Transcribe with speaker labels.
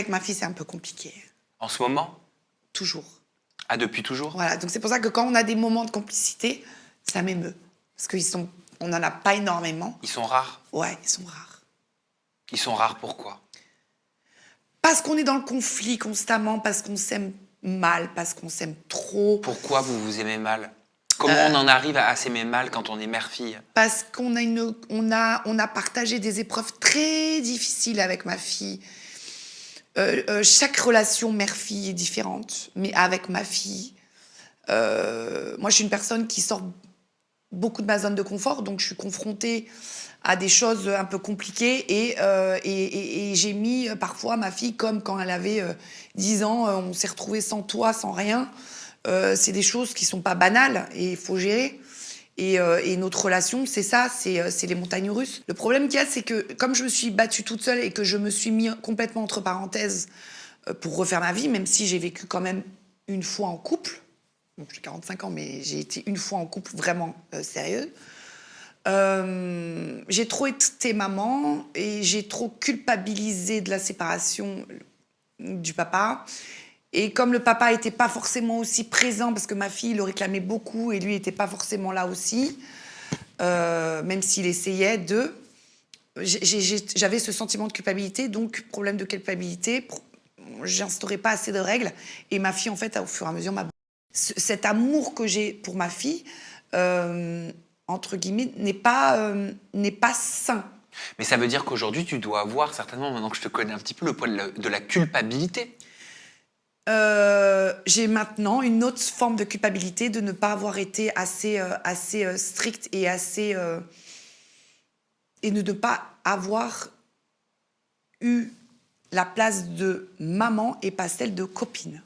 Speaker 1: Avec ma fille, c'est un peu compliqué.
Speaker 2: En ce moment?
Speaker 1: Toujours.
Speaker 2: Ah, depuis toujours?
Speaker 1: Voilà, donc c'est pour ça que quand on a des moments de complicité, ça m'émeut. Parce on n'en a pas énormément.
Speaker 2: Ils sont rares?
Speaker 1: Ouais, ils sont rares.
Speaker 2: Ils sont rares pourquoi?
Speaker 1: Parce qu'on est dans le conflit constamment, parce qu'on s'aime mal, parce qu'on s'aime trop.
Speaker 2: Pourquoi vous vous aimez mal? Comment on en arrive à s'aimer mal quand on est mère-fille?
Speaker 1: Parce qu'on a, on a partagé des épreuves très difficiles avec ma fille. Chaque relation mère-fille est différente, mais avec ma fille, moi je suis une personne qui sort beaucoup de ma zone de confort, donc je suis confrontée à des choses un peu compliquées et j'ai mis parfois ma fille comme quand elle avait 10 ans, on s'est retrouvés sans toit, sans rien. C'est des choses qui sont pas banales et il faut gérer. Et notre relation, c'est ça, c'est les montagnes russes. Le problème qu'il y a, c'est que comme je me suis battue toute seule et que je me suis mis complètement entre parenthèses pour refaire ma vie, même si j'ai vécu quand même une fois en couple, donc j'ai 45 ans, mais j'ai été une fois en couple vraiment sérieux, j'ai trop été maman et j'ai trop culpabilisé de la séparation du papa. Et comme le papa n'était pas forcément aussi présent, parce que ma fille le réclamait beaucoup et lui n'était pas forcément là aussi, même s'il essayait de... J'avais ce sentiment de culpabilité, donc problème de culpabilité, j'instaurais pas assez de règles. Et ma fille, en fait, au fur et à mesure, cet amour que j'ai pour ma fille, entre guillemets, n'est pas sain.
Speaker 2: Mais ça veut dire qu'aujourd'hui, tu dois avoir, certainement, maintenant que je te connais un petit peu, le poids de la culpabilité.
Speaker 1: J'ai maintenant une autre forme de culpabilité de ne pas avoir été assez stricte et et de ne pas avoir eu la place de maman et pas celle de copine.